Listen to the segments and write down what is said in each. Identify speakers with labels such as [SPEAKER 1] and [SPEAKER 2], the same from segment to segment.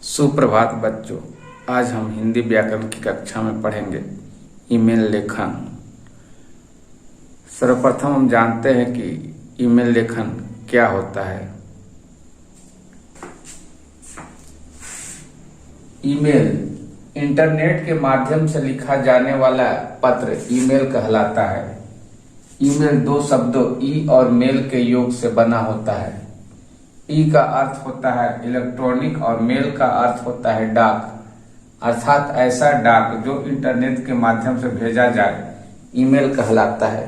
[SPEAKER 1] सुप्रभात बच्चों। आज हम हिंदी व्याकरण की कक्षा में पढ़ेंगे ईमेल लेखन। सर्वप्रथम हम जानते हैं कि ईमेल लेखन क्या होता है। ईमेल इंटरनेट के माध्यम से लिखा जाने वाला पत्र ईमेल कहलाता है। ईमेल दो शब्दों ई और मेल के योग से बना होता है। ई का अर्थ होता है इलेक्ट्रॉनिक और मेल का अर्थ होता है डाक, अर्थात ऐसा डाक जो इंटरनेट के माध्यम से भेजा जाए ईमेल कहलाता है।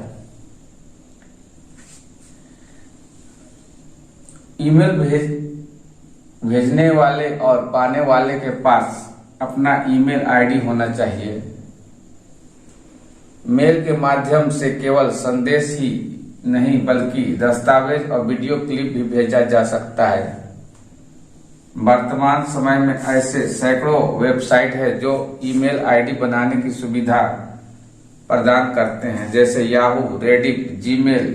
[SPEAKER 1] ईमेल भेजने वाले और पाने वाले के पास अपना ईमेल आईडी होना चाहिए। मेल के माध्यम से केवल संदेश ही नहीं बल्कि दस्तावेज और वीडियो क्लिप भी भेजा जा सकता है। वर्तमान समय में ऐसे सैकड़ों वेबसाइट है जो ईमेल आईडी बनाने की सुविधा प्रदान करते हैं, जैसे याहू, रेडिट, जीमेल,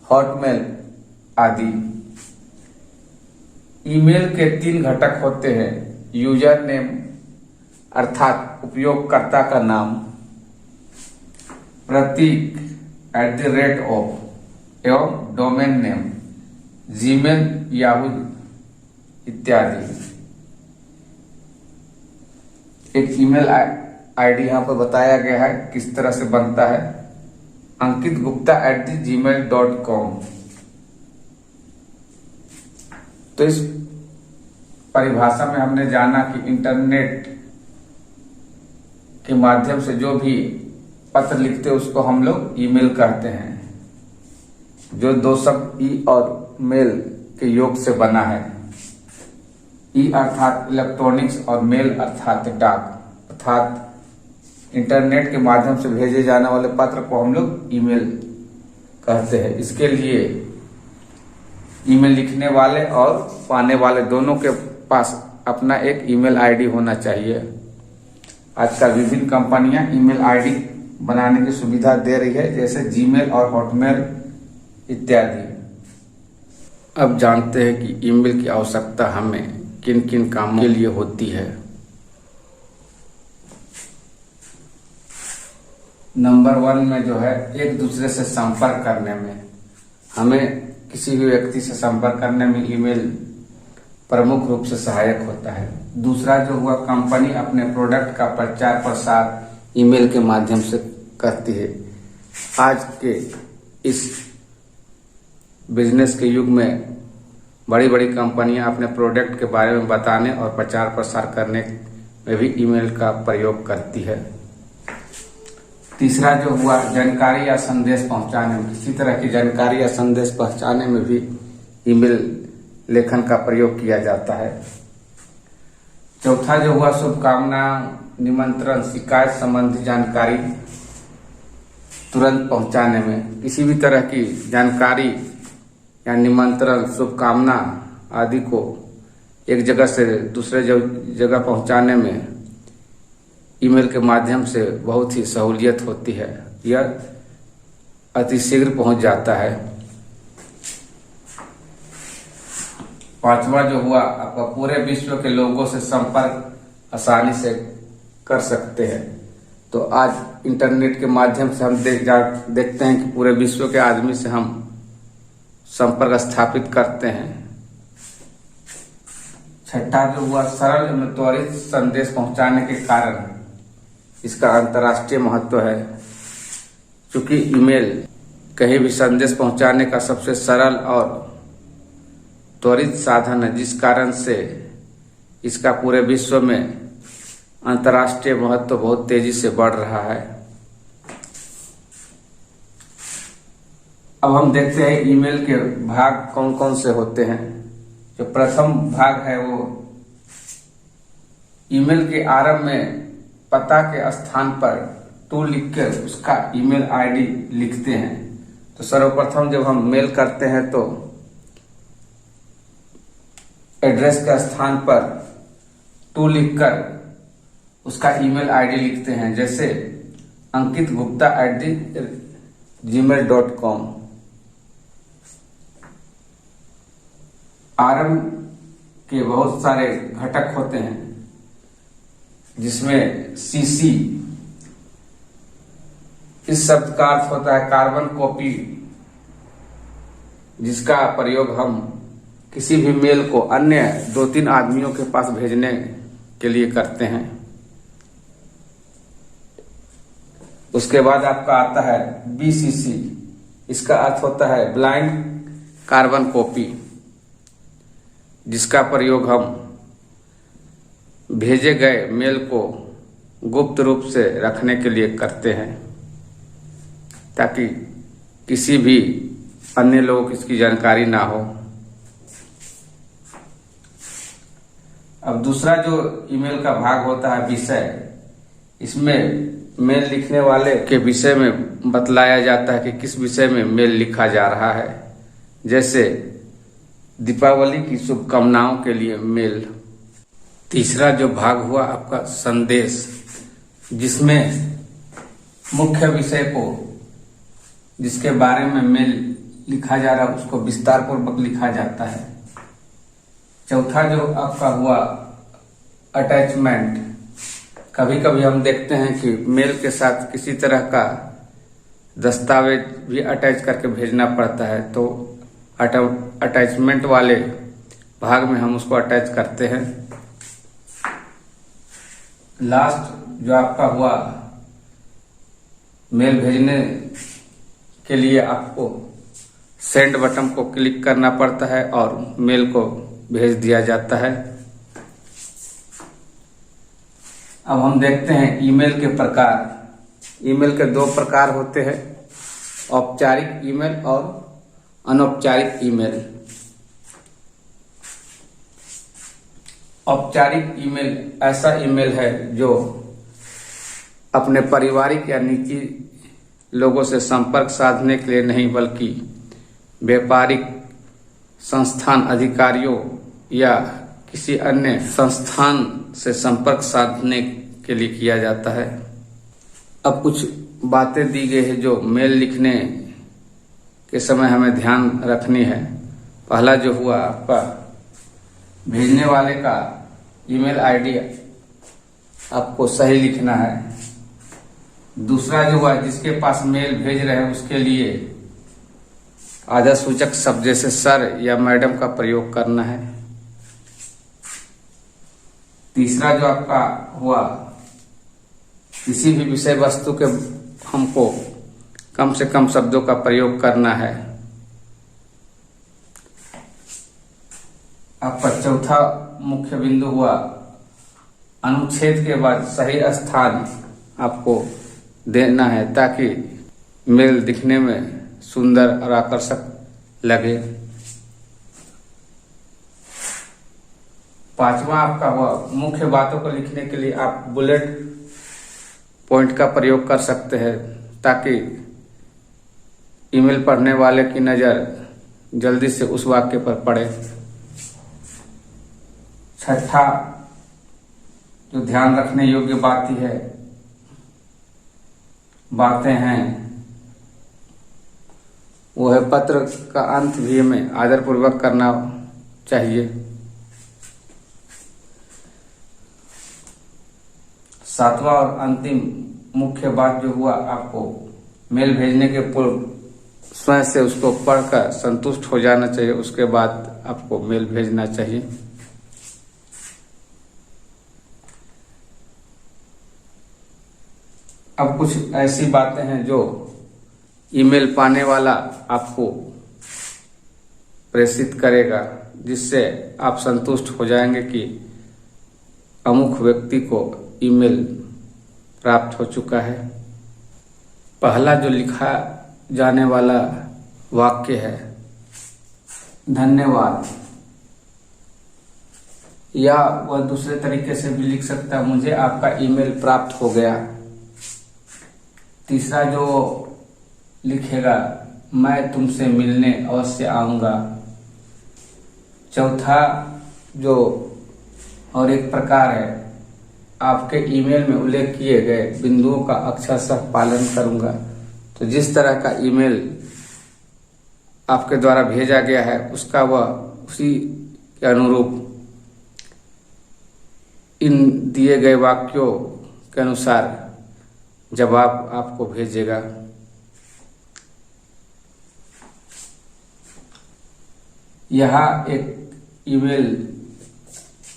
[SPEAKER 1] हॉटमेल आदि। ईमेल के 3 घटक होते हैं: यूजर नेम अर्थात उपयोगकर्ता का नाम, प्रतीक @ एवं डोमेन नेम जीमेल, याहू इत्यादि। एक ईमेल आईडी यहाँ पर बताया गया है किस तरह से बनता है: अंकित गुप्ता @gmail.com। तो इस परिभाषा में हमने जाना कि इंटरनेट के माध्यम से जो भी पत्र लिखते उसको हम लोग ईमेल कहते हैं, जो दो शब्द ई और मेल के योग से बना है। ई अर्थात इलेक्ट्रॉनिक्स और मेल अर्थात डाक, अर्थात इंटरनेट के माध्यम से भेजे जाने वाले पत्र को हम लोग ईमेल कहते हैं। इसके लिए ईमेल लिखने वाले और पाने वाले दोनों के पास अपना एक ईमेल आईडी होना चाहिए। आजकल विभिन्न कंपनियां ईमेल आईडी बनाने की सुविधा दे रही है, जैसे जीमेल और हॉटमेल इत्यादि। अब जानते हैं कि ईमेल की आवश्यकता हमें किन किन कामों के लिए होती है। नंबर 1 में जो है एक दूसरे से संपर्क करने में, हमें किसी भी व्यक्ति से संपर्क करने में ईमेल प्रमुख रूप से सहायक होता है। दूसरा जो हुआ, कंपनी अपने प्रोडक्ट का प्रचार प्रसार ईमेल के माध्यम से करती है। आज के इस बिजनेस के युग में बड़ी बड़ी कंपनियां अपने प्रोडक्ट के बारे में बताने और प्रचार प्रसार करने में भी ईमेल का प्रयोग करती है। तीसरा जो हुआ, जानकारी या संदेश पहुंचाने में, किसी तरह की जानकारी या संदेश पहुंचाने में भी ईमेल लेखन का प्रयोग किया जाता है। चौथा जो हुआ, शुभकामना, निमंत्रण, शिकायत संबंधी जानकारी तुरंत पहुंचाने में, किसी भी तरह की जानकारी या निमंत्रण, शुभकामना आदि को एक जगह से दूसरे जगह पहुंचाने में ईमेल के माध्यम से बहुत ही सहूलियत होती है। यह अतिशीघ्र पहुंच जाता है। पांचवा जो हुआ, आपका पूरे विश्व के लोगों से संपर्क आसानी से कर सकते हैं। तो आज इंटरनेट के माध्यम से हम देखते हैं कि पूरे विश्व के आदमी से हम संपर्क स्थापित करते हैं। छठा जो हुआ, सरल एवं त्वरित संदेश पहुंचाने के कारण इसका अंतर्राष्ट्रीय महत्व है। क्योंकि ईमेल कहीं भी संदेश पहुंचाने का सबसे सरल और त्वरित साधन है, जिस कारण से इसका पूरे विश्व में अंतर्राष्ट्रीय महत्व बहुत तेजी से बढ़ रहा है। अब हम देखते हैं ईमेल के भाग कौन कौन से होते हैं। जो प्रथम भाग है वो ईमेल के आरंभ में पता के स्थान पर टू लिखकर उसका ईमेल आईडी लिखते हैं। तो सर्वप्रथम जब हम मेल करते हैं तो एड्रेस के स्थान पर टू लिखकर उसका ईमेल आईडी लिखते हैं, जैसे अंकित गुप्ता @gmail.com। आरंभ के बहुत सारे घटक होते हैं, जिसमें सीसी इस शब्द का अर्थ होता है कार्बन कॉपी, जिसका प्रयोग हम किसी भी मेल को अन्य 2-3 आदमियों के पास भेजने के लिए करते हैं। उसके बाद आपका आता है BCC, इसका अर्थ होता है ब्लाइंड कार्बन कॉपी, जिसका प्रयोग हम भेजे गए मेल को गुप्त रूप से रखने के लिए करते हैं, ताकि किसी भी अन्य लोगों को इसकी जानकारी ना हो। अब दूसरा जो ईमेल का भाग होता है विषय, इसमें मेल लिखने वाले के विषय में बतलाया जाता है कि किस विषय में मेल लिखा जा रहा है। जैसे दीपावली की शुभकामनाओं के लिए मेल। तीसरा जो भाग हुआ आपका संदेश, जिसमें मुख्य विषय को जिसके बारे में मेल लिखा जा रहा है उसको विस्तार पूर्वक लिखा जाता है। चौथा जो आपका हुआ अटैचमेंट। कभी कभी हम देखते हैं कि मेल के साथ किसी तरह का दस्तावेज भी अटैच करके भेजना पड़ता है, तो अटैचमेंट वाले भाग में हम उसको अटैच करते हैं। लास्ट जो आपका हुआ मेल भेजने के लिए आपको सेंड बटन को क्लिक करना पड़ता है और मेल को भेज दिया जाता है। अब हम देखते हैं ईमेल के प्रकार। ईमेल के 2 प्रकार होते हैं, औपचारिक ईमेल और अनौपचारिक ईमेल। औपचारिक ईमेल ऐसा ईमेल है जो अपने पारिवारिक या निजी लोगों से संपर्क साधने के लिए नहीं, बल्कि व्यापारिक संस्थान अधिकारियों या किसी अन्य संस्थान से संपर्क साधने के लिए किया जाता है। अब कुछ बातें दी गई है जो मेल लिखने के समय हमें ध्यान रखनी है। पहला जो हुआ आपका भेजने वाले का ईमेल आईडी आपको सही लिखना है। दूसरा जो हुआ जिसके पास मेल भेज रहे हैं उसके लिए आदर सूचक शब्द जैसे सर या मैडम का प्रयोग करना है। तीसरा जो आपका हुआ किसी भी विषय वस्तु के हमको कम से कम शब्दों का प्रयोग करना है। आपका चौथा मुख्य बिंदु हुआ अनुच्छेद के बाद सही स्थान आपको देना है, ताकि मेल दिखने में सुंदर और आकर्षक लगे। पांचवा आपका हुआ मुख्य बातों को लिखने के लिए आप बुलेट पॉइंट का प्रयोग कर सकते हैं, ताकि ईमेल पढ़ने वाले की नज़र जल्दी से उस वाक्य पर पड़े। छठा जो ध्यान रखने योग्य बातें हैं वो है पत्र का अंत भी हमें आदरपूर्वक करना चाहिए। सातवां और अंतिम मुख्य बात जो हुआ, आपको मेल भेजने के पूर्व स्वयं से उसको पढ़कर संतुष्ट हो जाना चाहिए, उसके बाद आपको मेल भेजना चाहिए। अब कुछ ऐसी बातें हैं जो ईमेल पाने वाला आपको प्रेषित करेगा, जिससे आप संतुष्ट हो जाएंगे कि अमुक व्यक्ति को ईमेल प्राप्त हो चुका है। पहला जो लिखा जाने वाला वाक्य है धन्यवाद, या वह दूसरे तरीके से भी लिख सकता है मुझे आपका ईमेल प्राप्त हो गया। तीसरा जो लिखेगा मैं तुमसे मिलने अवश्य आऊंगा। चौथा जो और एक प्रकार है आपके ईमेल में उल्लेख किए गए बिंदुओं का अक्षरशः पालन करूंगा। तो जिस तरह का ईमेल आपके द्वारा भेजा गया है उसका वह उसी के अनुरूप इन दिए गए वाक्यों के अनुसार जवाब आपको भेजेगा। यहाँ एक ईमेल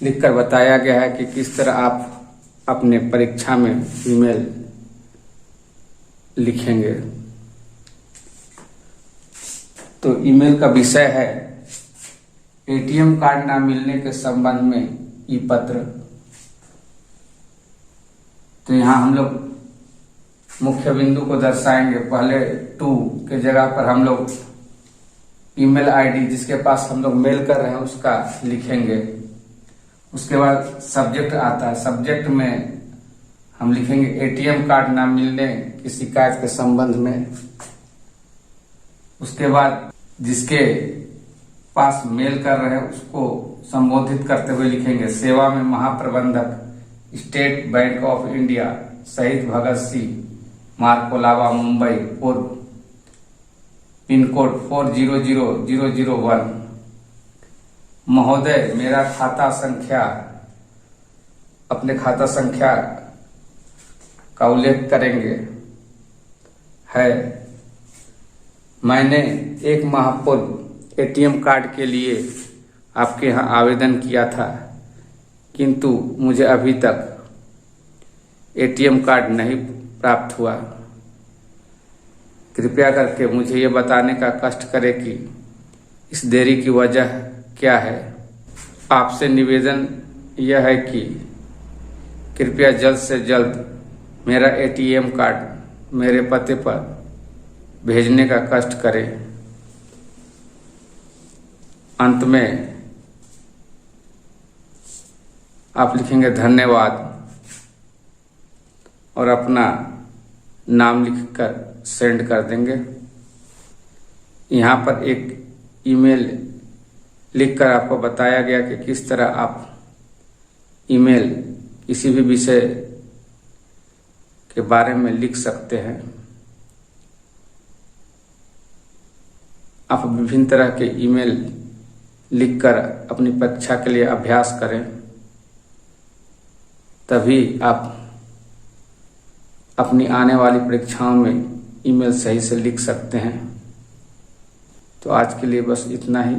[SPEAKER 1] लिखकर बताया गया है कि किस तरह आप अपने परीक्षा में ईमेल लिखेंगे। तो ईमेल का विषय है एटीएम कार्ड ना मिलने के संबंध में ई पत्र। तो यहाँ हम लोग मुख्य बिंदु को दर्शाएंगे। पहले टू के जगह पर हम लोग ईमेल आईडी जिसके पास हम लोग मेल कर रहे हैं उसका लिखेंगे। उसके बाद सब्जेक्ट आता है, सब्जेक्ट में हम लिखेंगे एटीएम कार्ड ना मिलने की शिकायत के संबंध में। उसके बाद जिसके पास मेल कर रहे हैं उसको संबोधित करते हुए लिखेंगे सेवा में महाप्रबंधक स्टेट बैंक ऑफ इंडिया शहीद भगत सिंह मार्ग कोलाबा मुंबई पूर्व पिन कोड 400001। महोदय मेरा खाता संख्या, अपने खाता संख्या का उल्लेख करेंगे है। मैंने 1 माह पूर्व एटीएम कार्ड के लिए आपके यहाँ आवेदन किया था, किंतु मुझे अभी तक एटीएम कार्ड नहीं प्राप्त हुआ। कृपया करके मुझे ये बताने का कष्ट करें कि इस देरी की वजह क्या है। आपसे निवेदन यह है कि कृपया जल्द से जल्द मेरा एटीएम कार्ड मेरे पते पर भेजने का कष्ट करें। अंत में आप लिखेंगे धन्यवाद और अपना नाम लिखकर सेंड कर देंगे। यहाँ पर एक ईमेल लिखकर आपको बताया गया कि किस तरह आप ईमेल किसी भी विषय के बारे में लिख सकते हैं। आप विभिन्न तरह के ईमेल लिखकर अपनी परीक्षा के लिए अभ्यास करें, तभी आप अपनी आने वाली परीक्षाओं में ईमेल सही से लिख सकते हैं। तो आज के लिए बस इतना ही।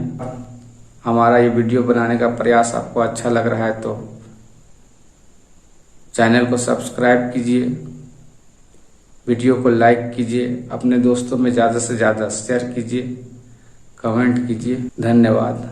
[SPEAKER 1] हमारा ये वीडियो बनाने का प्रयास आपको अच्छा लग रहा है तो चैनल को सब्सक्राइब कीजिए, वीडियो को लाइक कीजिए, अपने दोस्तों में ज़्यादा से ज़्यादा शेयर कीजिए, कमेंट कीजिए। धन्यवाद।